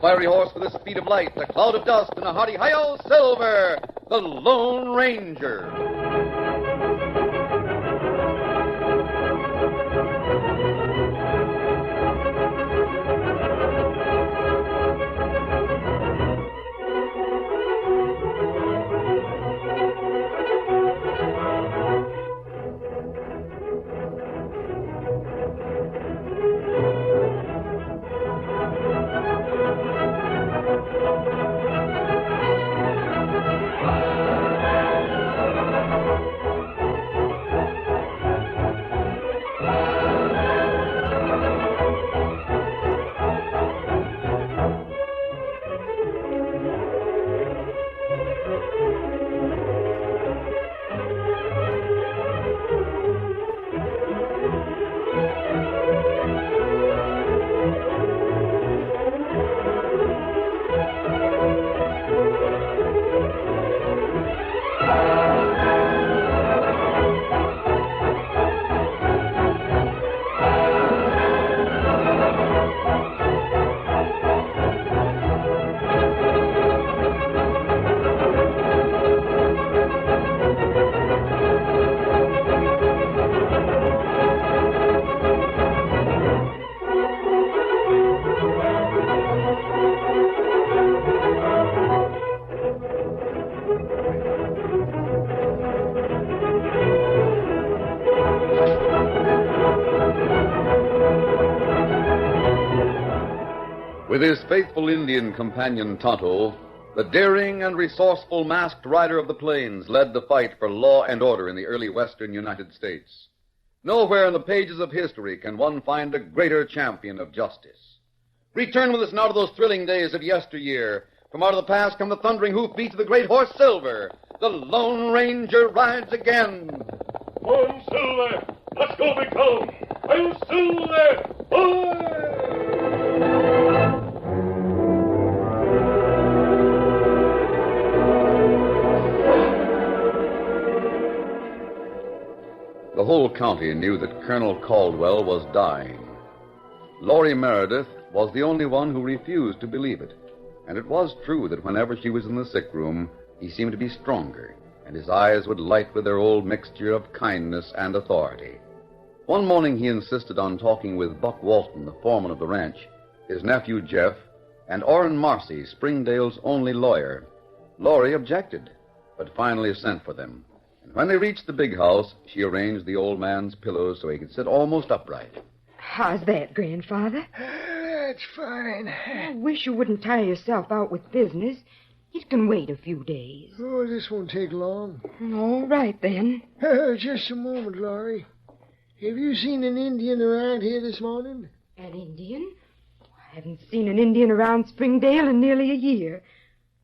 fiery horse with the speed of light, a cloud of dust, and a hearty hi-yo, Silver, the Lone Ranger. With his faithful Indian companion Tonto, the daring and resourceful masked rider of the plains led the fight for law and order in the early western United States. Nowhere in the pages of history can one find a greater champion of justice. Return with us now to those thrilling days of yesteryear. From out of the past come the thundering hoofbeats of the great horse Silver. The Lone Ranger rides again. On, Silver! Let's go, big fellow! I'm Silver! Boy! The whole county knew that Colonel Caldwell was dying. Laurie Meredith was the only one who refused to believe it. And it was true that whenever she was in the sick room, he seemed to be stronger, and his eyes would light with their old mixture of kindness and authority. One morning he insisted on talking with Buck Walton, the foreman of the ranch, his nephew Jeff, and Orrin Marcy, Springdale's only lawyer. Laurie objected, but finally sent for them. And when they reached the big house, she arranged the old man's pillows so he could sit almost upright. How's that, Grandfather? That's fine. I wish you wouldn't tire yourself out with business. It can wait a few days. Oh, this won't take long. All right, then. Just a moment, Laurie. Have you seen an Indian around here this morning? An Indian? I haven't seen an Indian around Springdale in nearly a year.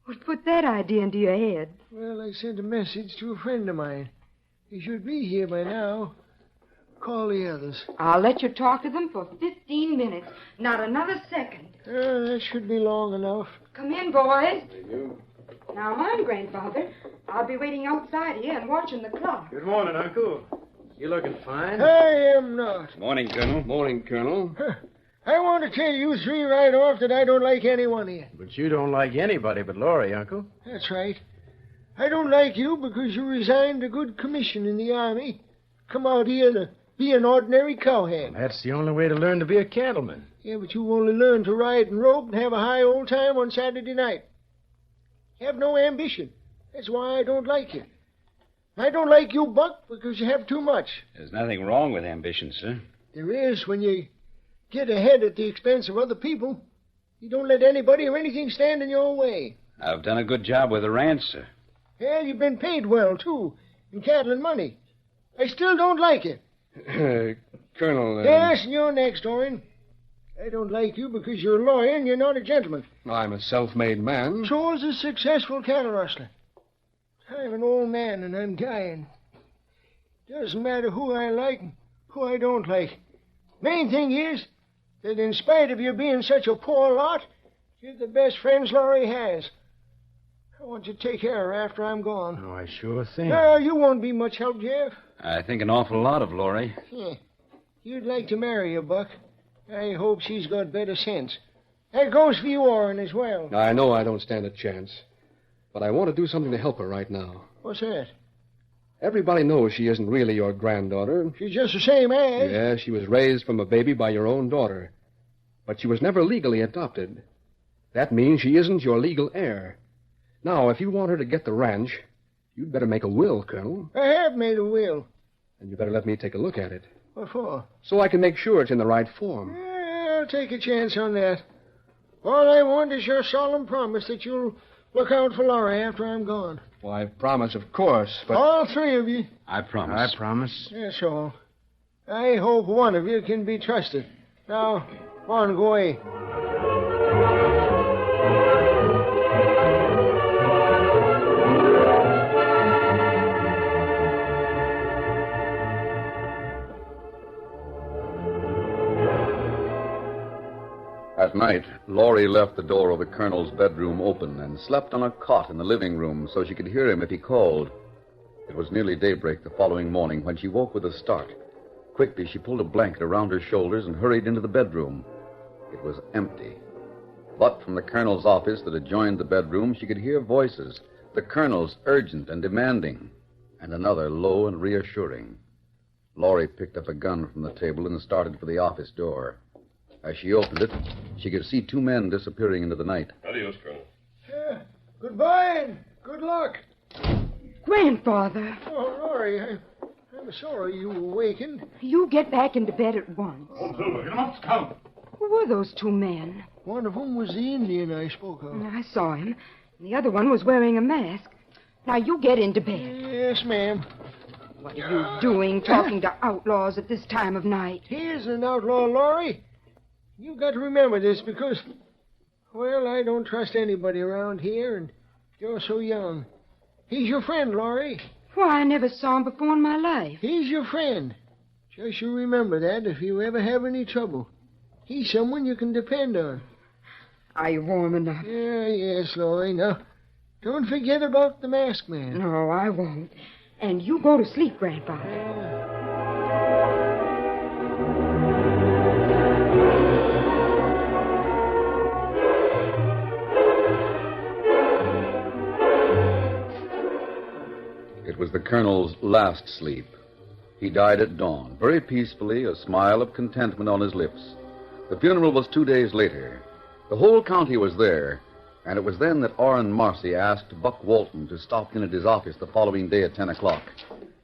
What put that idea into your head? Well, I sent a message to a friend of mine. He should be here by now. Call the others. I'll let you talk to them for 15 minutes. Not another second. That should be long enough. Come in, boys. Thank you. Now, mind, Grandfather. I'll be waiting outside here and watching the clock. Good morning, Uncle. You looking fine? I am not. Morning, Colonel. Morning, Colonel. I want to tell you three right off that I don't like anyone here. But you don't like anybody but Laurie, Uncle. That's right. I don't like you because you resigned a good commission in the Army. Come out here to be an ordinary cowhand. That's the only way to learn to be a cattleman. Yeah, but you only learn to ride and rope and have a high old time on Saturday night. You have no ambition. That's why I don't like you. I don't like you, Buck, because you have too much. There's nothing wrong with ambition, sir. There is when you get ahead at the expense of other people. You don't let anybody or anything stand in your way. I've done a good job with the ranch, sir. Well, you've been paid well, too, in cattle and money. I still don't like it. Colonel... Yes, and you're next, Orrin. I don't like you because you're a lawyer and you're not a gentleman. I'm a self-made man. So is a successful cattle rustler. I'm an old man and I'm dying. Doesn't matter who I like and who I don't like. Main thing is that in spite of you being such a poor lot, you're the best friends Laurie has. I want you to take care of her after I'm gone. Oh, I sure think. No, you won't be much help, Jeff. I think an awful lot of Laurie. Yeah. You'd like to marry her, Buck. I hope she's got better sense. That goes for you, Orrin, as well. I know I don't stand a chance. But I want to do something to help her right now. What's that? Everybody knows she isn't really your granddaughter. She's just the same age. Yeah, she was raised from a baby by your own daughter. But she was never legally adopted. That means she isn't your legal heir. Now, if you want her to get the ranch, you'd better make a will, Colonel. I have made a will. And you better let me take a look at it. What for? So I can make sure it's in the right form. Yeah, I'll take a chance on that. All I want is your solemn promise that you'll look out for Laurie after I'm gone. Well, I promise, of course, but... All three of you. I promise. I promise. That's all. I hope one of you can be trusted. Now, on, go away. At night, Laurie left the door of the colonel's bedroom open and slept on a cot in the living room so she could hear him if he called. It was nearly daybreak the following morning when she woke with a start. Quickly, she pulled a blanket around her shoulders and hurried into the bedroom. It was empty. But from the colonel's office that adjoined the bedroom, she could hear voices, the colonel's urgent and demanding, and another low and reassuring. Laurie picked up a gun from the table and started for the office door. As she opened it, she could see two men disappearing into the night. Adios, Colonel. Goodbye and good luck. Grandfather, Oh, Laurie, I'm sorry you awakened. you get back into bed at once. Come, Silver. Get him up. Come. Who were those two men? One of them was the Indian I spoke of. I saw him. The other one was wearing a mask. Now, you get into bed. Yes, ma'am. What are you doing talking to outlaws at this time of night? He is an outlaw, Laurie. You've got to remember this because, well, I don't trust anybody around here, and you're so young. He's your friend, Laurie. Why, I never saw him before in my life. He's your friend. Just you remember that if you ever have any trouble. He's someone you can depend on. Are you warm enough? Yes, Laurie. Now, don't forget about the masked man. No, I won't. And you go to sleep, Grandfather. It was the colonel's last sleep. He died at dawn, very peacefully, a smile of contentment on his lips. The funeral was 2 days later. The whole county was there, and it was then that Orrin Marcy asked Buck Walton to stop in at his office the following day at 10 o'clock.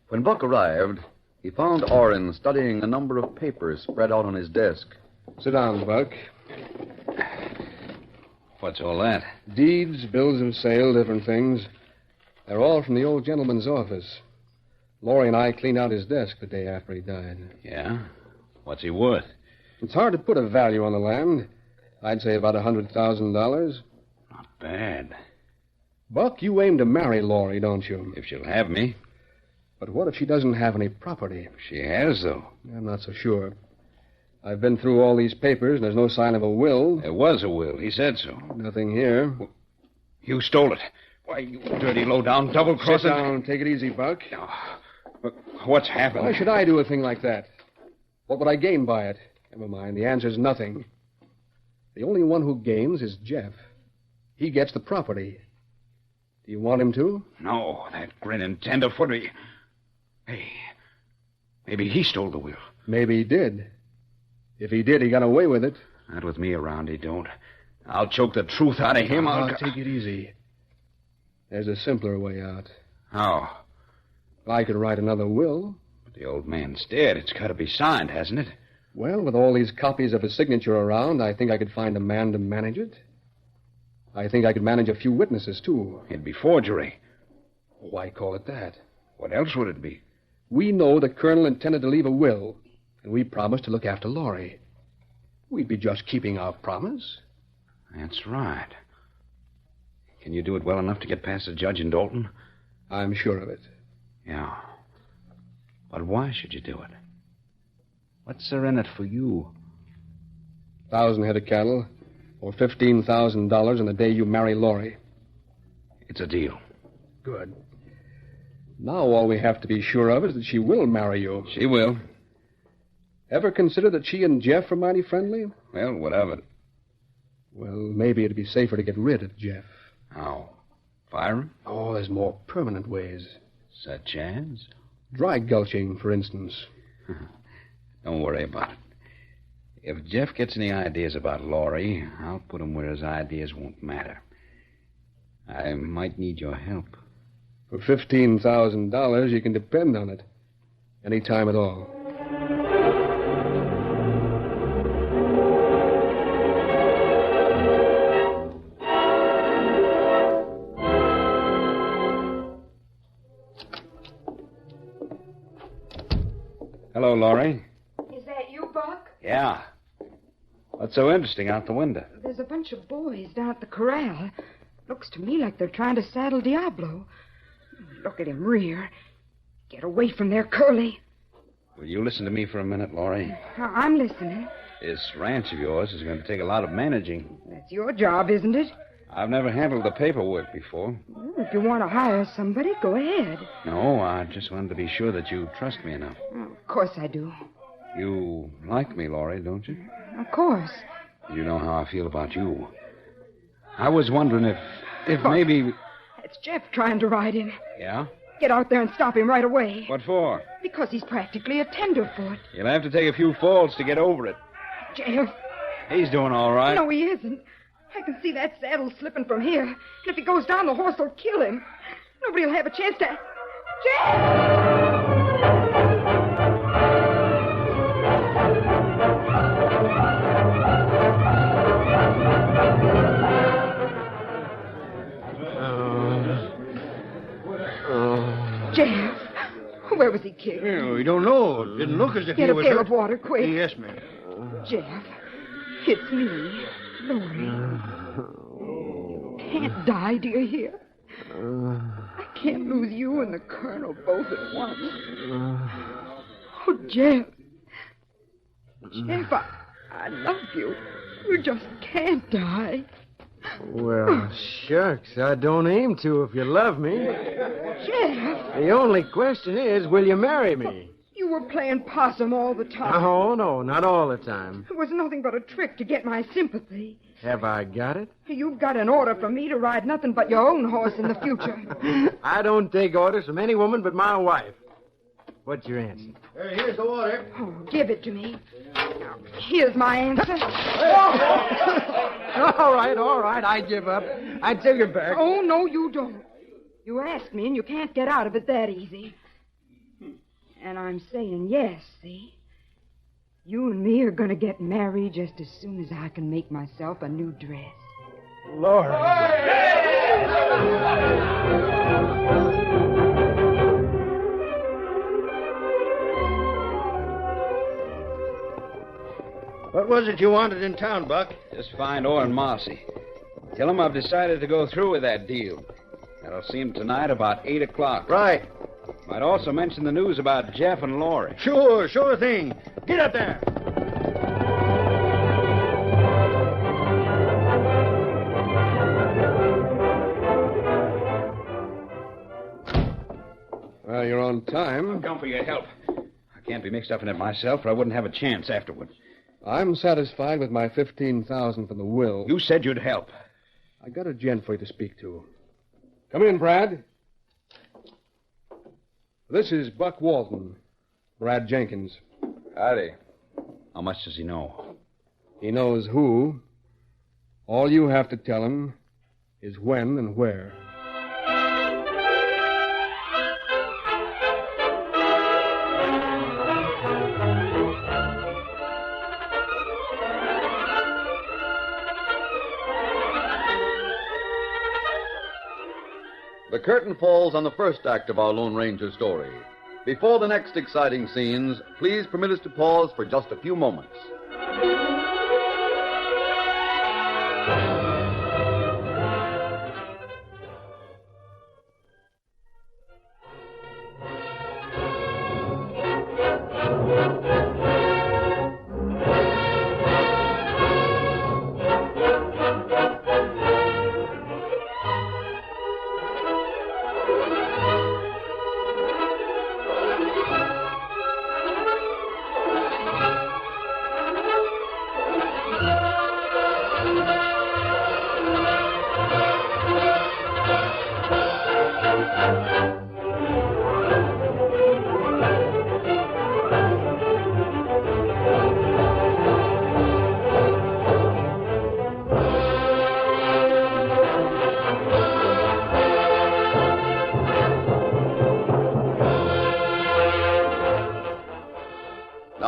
When Buck arrived, he found Orrin studying a number of papers spread out on his desk. Sit down, Buck. What's all that? Deeds, bills of sale, different things. They're all from the old gentleman's office. Laurie and I cleaned out his desk the day after he died. Yeah? What's he worth? It's hard to put a value on the land. I'd say about $100,000. Not bad. Buck, you aim to marry Laurie, don't you? If she'll have me. But what if she doesn't have any property? She has, though. I'm not so sure. I've been through all these papers, and there's no sign of a will. There was a will. He said so. Nothing here. You stole it. Why, you dirty, low-down, double-crosser. Sit down. Take it easy, Buck. But what's happened? Why should I do a thing like that? What would I gain by it? Never mind. The answer's nothing. The only one who gains is Jeff. He gets the property. Do you want him to? No, that grinning tenderfoot. Hey, maybe he stole the will. Maybe he did. If he did, he got away with it. Not with me around, he don't. I'll choke the truth out of him. Take it easy. There's a simpler way out. How? I could write another will. But the old man's dead. It's got to be signed, hasn't it? Well, with all these copies of his signature around, I think I could find a man to manage it. I think I could manage a few witnesses, too. It'd be forgery. Why call it that? What else would it be? We know the colonel intended to leave a will, and we promised to look after Laurie. We'd be just keeping our promise. That's right. Can you do it well enough to get past the judge in Dalton? I'm sure of it. Yeah. But why should you do it? What's there in it for you? 1,000 head of cattle, or $15,000 on the day you marry Laurie. It's a deal. Good. Now all we have to be sure of is that she will marry you. She will. Ever consider that she and Jeff are mighty friendly? Well, what of it? Well, maybe it'd be safer to get rid of Jeff. How? Fire him? Oh, there's more permanent ways. Such as? Dry gulching, for instance. Don't worry about it. If Jeff gets any ideas about Laurie, I'll put him where his ideas won't matter. I might need your help. For $15,000, you can depend on it. Any time at all. Hello, Laurie. Is that you, Buck? Yeah. What's so interesting out the window? There's a bunch of boys down at the corral. Looks to me like they're trying to saddle Diablo. Look at him rear. Get away from there, Curly. Will you listen to me for a minute, Laurie? I'm listening. This ranch of yours is going to take a lot of managing. That's your job, isn't it? I've never handled the paperwork before. Well, if you want to hire somebody, go ahead. No, I just wanted to be sure that you trust me enough. Oh, of course I do. You like me, Laurie, don't you? Of course. You know how I feel about you. I was wondering if Buck, maybe... It's Jeff trying to ride him. Yeah? Get out there and stop him right away. What for? Because he's practically a tenderfoot. You'll have to take a few falls to get over it. Jeff. He's doing all right. No, he isn't. I can see that saddle slipping from here. And if he goes down, the horse will kill him. Nobody will have a chance to... Jeff! Jeff, where was he killed? Well, we don't know. It didn't look as if Get he a was pail hurt. of water, quick. Yes, ma'am. Jeff, it's me, Laurie. You can't die, do you hear? I can't lose you and the Colonel both at once. Oh, Jeff. Jeff, I love you. You just can't die. Well, shucks, I don't aim to if you love me. Jeff, The only question is, will you marry me? you were playing possum all the time. Oh, no, not all the time. It was nothing but a trick to get my sympathy. Have I got it? You've got an order from me to ride nothing but your own horse in the future. I don't take orders from any woman but my wife. What's your answer? Here's the water. Oh, give it to me. Now, here's my answer. All right, I give up. I take it back. Oh, no, you don't. You asked me, and you can't get out of it that easy. And I'm saying yes, see? You and me are going to get married just as soon as I can make myself a new dress. Lord. What was it you wanted in town, Buck? Just find Orr and Marcy. Tell them I've decided to go through with that deal. That'll see him tonight about 8 o'clock. Right. Might also mention the news about Jeff and Laurie. Sure thing. Get up there. Well, you're on time. I've come for your help. I can't be mixed up in it myself, or I wouldn't have a chance afterward. I'm satisfied with my $15,000 from the will. You said you'd help. I got a gent for you to speak to. Come in, Brad. This is Buck Walton, Brad Jenkins. Howdy. How much does he know? He knows who. All you have to tell him is when and where. The curtain falls on the first act of our Lone Ranger story. Before the next exciting scenes, please permit us to pause for just a few moments.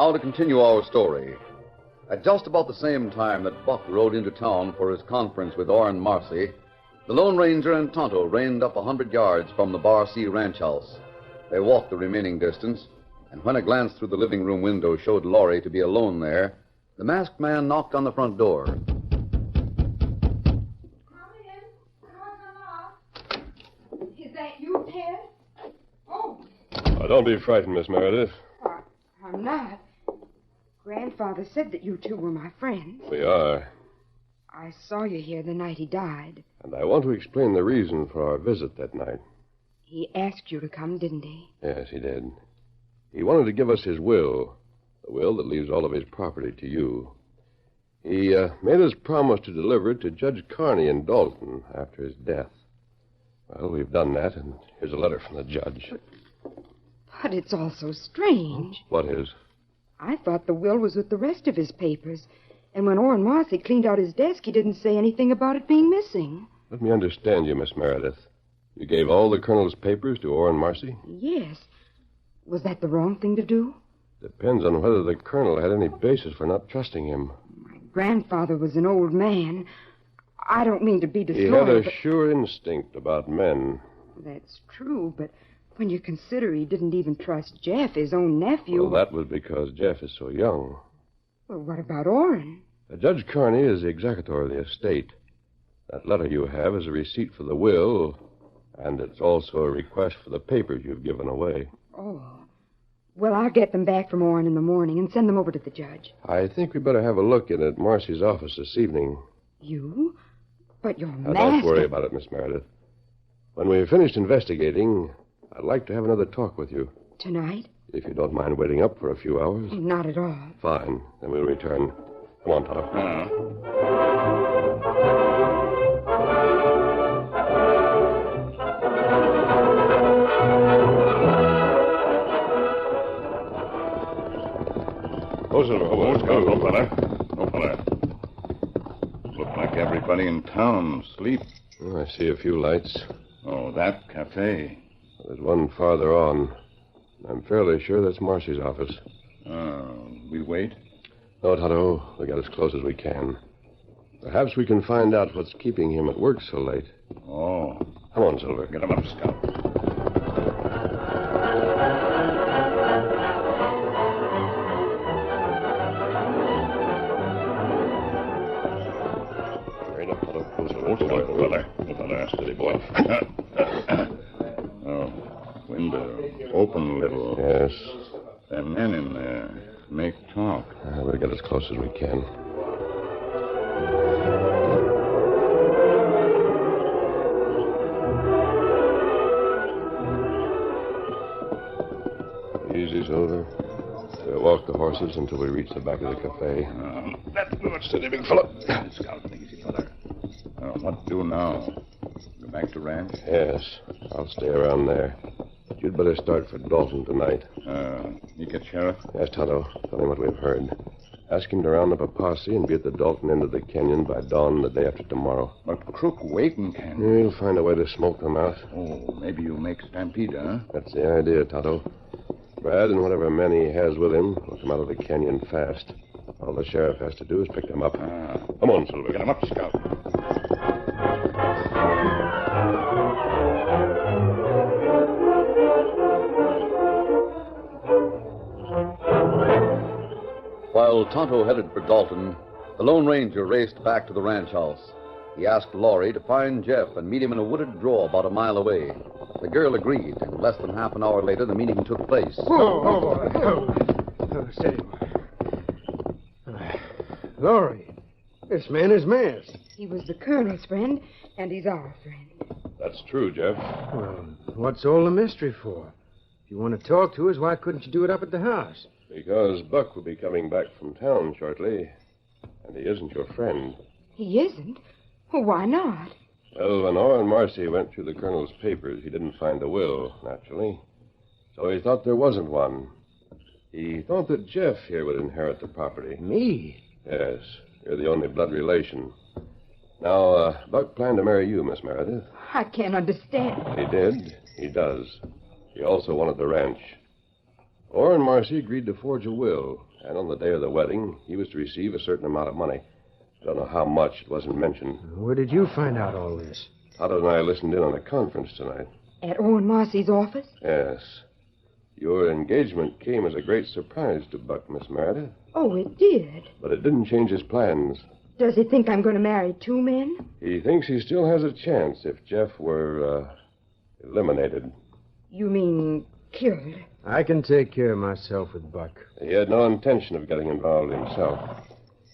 now to continue our story. At just about the same time that Buck rode into town for his conference with Orrin Marcy, the Lone Ranger and Tonto reined up 100 yards from the Bar C ranch house. They walked the remaining distance, and when a glance through the living room window showed Laurie to be alone there, the masked man knocked on the front door. Is that you, Ted? Oh. Don't be frightened, Miss Meredith. I'm not. Grandfather said that you two were my friends. We are. I saw you here the night he died. And I want to explain the reason for our visit that night. He asked you to come, didn't he? Yes, he did. He wanted to give us his will, the will that leaves all of his property to you. He made us promise to deliver it to Judge Carney in Dalton after his death. Well, we've done that, and here's a letter from the judge. But it's all so strange. What is? I thought the will was with the rest of his papers. And when Orrin Marcy cleaned out his desk, he didn't say anything about it being missing. Let me understand you, Miss Meredith. You gave all the Colonel's papers to Orrin Marcy? Yes. Was that the wrong thing to do? Depends on whether the Colonel had any basis for not trusting him. My grandfather was an old man. I don't mean to be disloyal, He had a but... sure instinct about men. That's true, but when you consider he didn't even trust Jeff, his own nephew... Well, that was because Jeff is so young. Well, what about Orrin? Judge Carney is the executor of the estate. That letter you have is a receipt for the will, and it's also a request for the papers you've given away. Oh. Well, I'll get them back from Orrin in the morning and send them over to the judge. I think we better have a look in at Marcy's office this evening. You? But you're Now, master... don't worry about it, Miss Meredith. When we've finished investigating, I'd like to have another talk with you. Tonight? If you don't mind waiting up for a few hours. Not at all. Fine. Then we'll return. Come on, Tonto. Oh, Silver. No, fella. No, fella. Look like everybody in town asleep. Oh, I see a few lights. Oh, that cafe. There's one farther on. I'm fairly sure that's Marcy's office. We wait? No, Tonto. We'll get as close as we can. Perhaps we can find out what's keeping him at work so late. Oh. Come on, Silver. Get him up, Scout. Right up, Tonto. Oh, fella. Steady, boy. Window. Open a little. Yes. There are men in there. Make talk. We'll get as close as we can. Easy, Silver. We'll walk the horses until we reach the back of the cafe. That's good. Steady, big fella. Scout, easy, fella. What to do now? Go back to ranch? Yes. I'll stay around there. But you'd better start for Dalton tonight. You get Sheriff? Yes, Tonto. Tell him what we've heard. Ask him to round up a posse and be at the Dalton end of the canyon by dawn the day after tomorrow. But Crook waiting, can We'll find a way to smoke them out. Oh, maybe you'll make Stampede, huh? That's the idea, Tonto. Brad and whatever men he has with him will come out of the canyon fast. All the sheriff has to do is pick them up. Come on, Silver. Get him up, Scout. While Tonto headed for Dalton, the Lone Ranger raced back to the ranch house. He asked Laurie to find Jeff and meet him in a wooded draw about a mile away. The girl agreed, and less than half an hour later, the meeting took place. Steady. Laurie, this man is masked. He was the Colonel's friend, and he's our friend. That's true, Jeff. Well, what's all the mystery for? If you want to talk to us, why couldn't you do it up at the house? Because Buck will be coming back from town shortly, and he isn't your friend. He isn't? Well, why not? Well, when Orrin Marcy went through the Colonel's papers, he didn't find a will, naturally. So he thought there wasn't one. He thought that Jeff here would inherit the property. Me? Yes, you're the only blood relation. Now, Buck planned to marry you, Miss Meredith. I can't understand. He did. He does. He also wanted the ranch. Orrin Marcy agreed to forge a will, And on the day of the wedding, he was to receive a certain amount of money. Don't know how much. It wasn't mentioned. Where did you find out all this? Todd and I listened in on a conference tonight. At Owen Marcy's office? Yes. Your engagement came as a great surprise to Buck, Miss Meredith. Oh, it did. But it didn't change his plans. Does he think I'm going to marry two men? He thinks he still has a chance if Jeff were, eliminated. You mean killed? I can take care of myself with Buck. He had no intention of getting involved himself.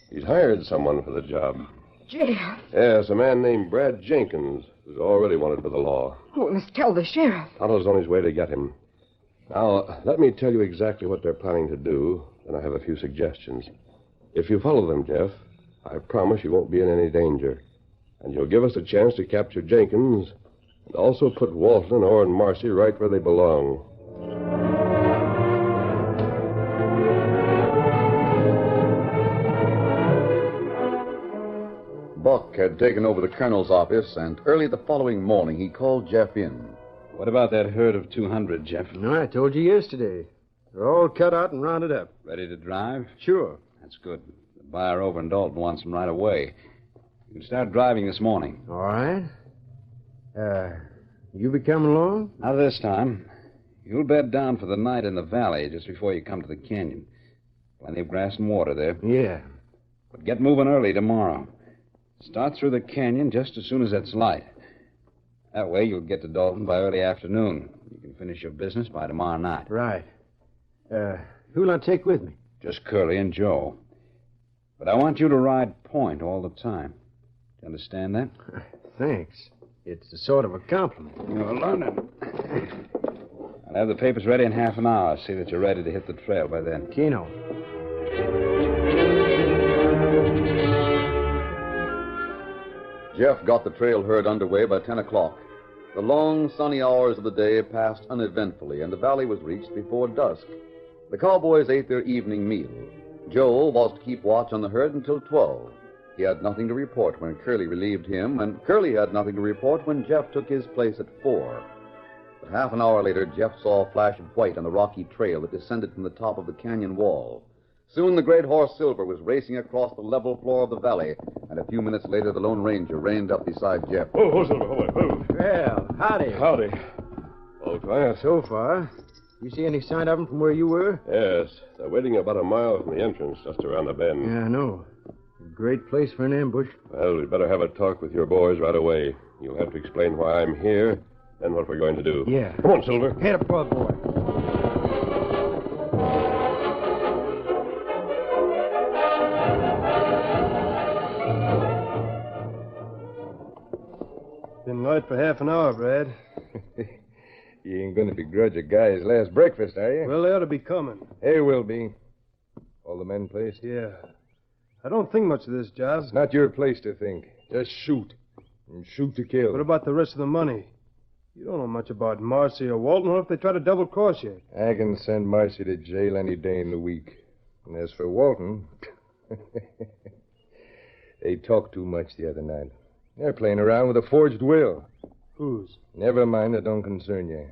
He's hired someone for the job. Jeff. Yes, a man named Brad Jenkins, who's already wanted by the law. Oh, we must tell the sheriff. Tonto's on his way to get him. Now, let me tell you exactly what they're planning to do, and I have a few suggestions. If you follow them, Jeff, I promise you won't be in any danger. And you'll give us a chance to capture Jenkins and also put Walton and Orrin Marcy right where they belong. Buck had taken over the colonel's office, and early the following morning he called Jeff in. What about that herd of 200, Jeff? No, I told you yesterday. They're all cut out and rounded up. Ready to drive? Sure. That's good. The buyer over in Dalton wants them right away. You can start driving this morning. All right. You be coming along? Not this time. You'll bed down for the night in the valley just before you come to the canyon. Plenty of grass and water there. Yeah. But get moving early tomorrow. Start through the canyon just as soon as it's light. That way you'll get to Dalton by early afternoon. You can finish your business by tomorrow night. Right. Who'll I take with me? Just Curly and Joe. But I want you to ride point all the time. Do you understand that? Thanks. It's a sort of a compliment. You're learning. I'll have the papers ready in half an hour. See that you're ready to hit the trail by then. Keno. Jeff got the trail herd underway by 10 o'clock. The long, sunny hours of the day passed uneventfully, and the valley was reached before dusk. The cowboys ate their evening meal. Joe was to keep watch on the herd until 12. He had nothing to report when Curly relieved him, and Curly had nothing to report when Jeff took his place at 4. But half an hour later, Jeff saw a flash of white on the rocky trail that descended from the top of the canyon wall. Soon the great horse Silver was racing across the level floor of the valley, and a few minutes later the Lone Ranger reined up beside Jeff. Oh, Silver, oh. Well, howdy. Howdy. All quiet. So far. You see any sign of them from where you were? Yes, they're waiting about a mile from the entrance, just around the bend. Yeah, I know. A great place for an ambush. Well, we'd better have a talk with your boys right away. You'll have to explain why I'm here and what we're going to do. Yeah. Come on, Silver. Head up, boy. Been light for half an hour, Brad. You ain't going to begrudge a guy his last breakfast, are you? Well, they ought to be coming. They will be. All the men placed? Yeah. I don't think much of this job. It's not your place to think. Just shoot. And shoot to kill. What about the rest of the money? You don't know much about Marcy or Walton. What if they try to double-cross you? I can send Marcy to jail any day in the week. And as for Walton, they talked too much the other night. They're playing around with a forged will. Whose? Never mind, that don't concern you.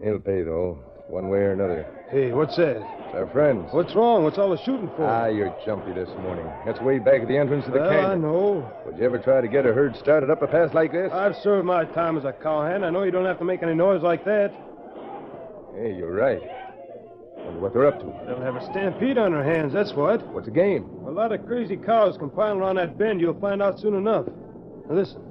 He'll pay, though, one way or another. Hey, what's that? It's our friends. What's wrong? What's all the shooting for? Ah, you're jumpy this morning. That's way back at the entrance of the well, canyon. I know. Would you ever try to get a herd started up a pass like this? I've served my time as a cowhand. I know you don't have to make any noise like that. Hey, you're right. Wonder what they're up to. They'll have a stampede on their hands, that's what. What's the game? A lot of crazy cows compile around that bend. You'll find out soon enough. Now, listen.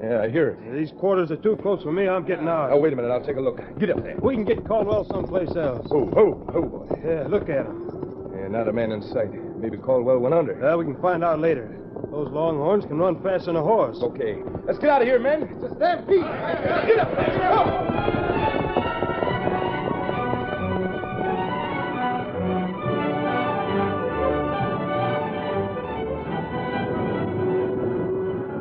Yeah, I hear it. These quarters are too close for me. I'm getting out. Oh, wait a minute. I'll take a look. Get up there. We can get Caldwell someplace else. Ho, boy. Yeah, look at him. Yeah, not a man in sight. Maybe Caldwell went under. We can find out later. Those longhorns can run faster than a horse. Okay. Let's get out of here, men. It's a stampede. Get up there. Go.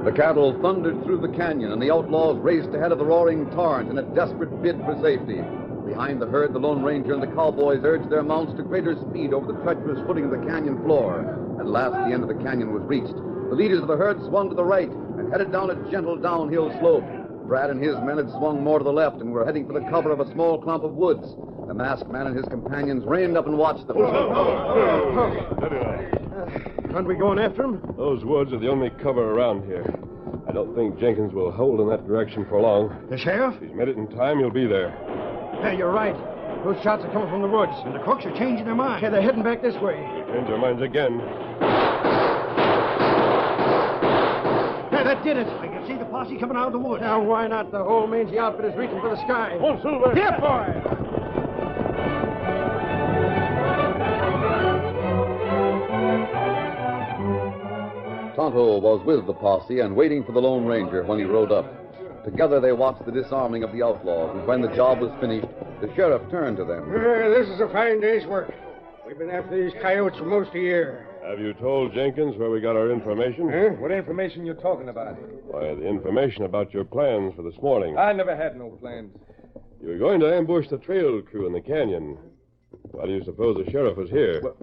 The cattle thundered through the canyon, and the outlaws raced ahead of the roaring torrent in a desperate bid for safety. Behind the herd, the Lone Ranger and the cowboys urged their mounts to greater speed over the treacherous footing of the canyon floor. At last, the end of the canyon was reached. The leaders of the herd swung to the right and headed down a gentle downhill slope. Brad and his men had swung more to the left and were heading for the cover of a small clump of woods. The masked man and his companions reined up and watched them. Aren't we going after him? Those woods are the only cover around here. I don't think Jenkins will hold in that direction for long. The sheriff? If he's made it in time, he'll be there. Yeah, you're right. Those shots are coming from the woods. And the crooks are changing their minds. Yeah, they're heading back this way. Change their minds again. Yeah, that did it. I can see the posse coming out of the woods. Now, why not? The whole mangy outfit is reaching for the sky. Come on, Silver! Yeah, boy! Tonto was with the posse and waiting for the Lone Ranger when he rode up. Together they watched the disarming of the outlaws, and when the job was finished, the sheriff turned to them. This is a fine day's work. We've been after these coyotes for most a year. Have you told Jenkins where we got our information? Huh? What information you talking about? Why, the information about your plans for this morning. I never had no plans. You were going to ambush the trail crew in the canyon. Why do you suppose the sheriff was here? Well,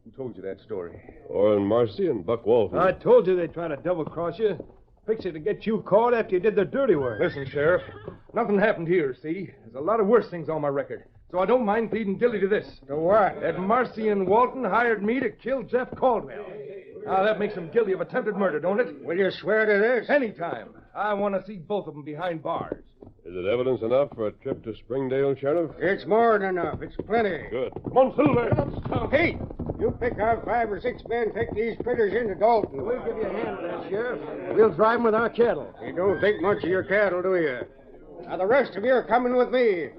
who told you that story? Orrin Marcy and Buck Walton. I told you they'd try to double-cross you. Fix it to get you caught after you did the dirty work. Listen, Sheriff, nothing happened here, see? There's a lot of worse things on my record. So I don't mind pleading guilty to this. To what? That Marcy and Walton hired me to kill Jeff Caldwell. Now, that makes them guilty of attempted murder, don't it? Will you swear to this? Anytime. I want to see both of them behind bars. Is it evidence enough for a trip to Springdale, Sheriff? It's more than enough. It's plenty. Good. Come on, Silver. Hey, you pick out 5 or 6 men, take these critters into Dalton. We'll give you a hand with that, Sheriff. We'll drive them with our cattle. You don't think much of your cattle, do you? Now, the rest of you are coming with me.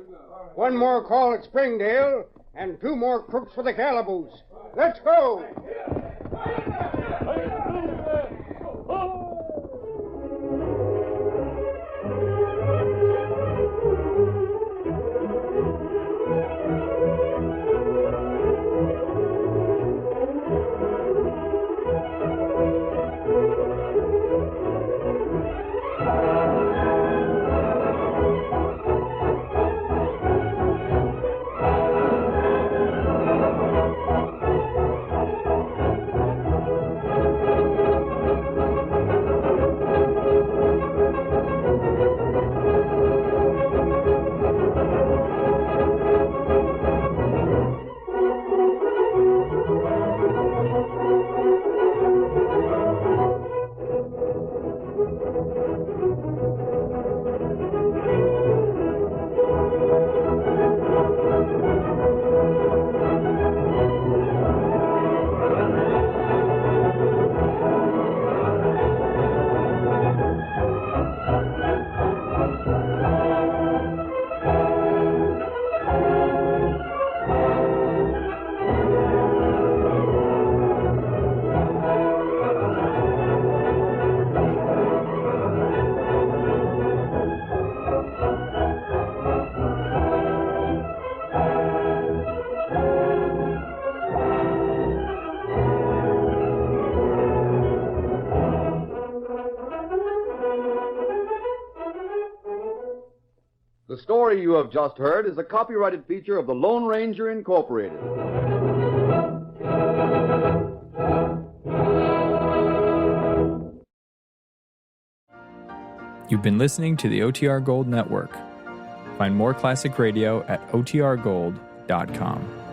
1 more call at Springdale, and 2 more crooks for the calaboose. Let's go! The story you have just heard is a copyrighted feature of the Lone Ranger Incorporated. You've been listening to the OTR Gold Network. Find more classic radio at otrgold.com.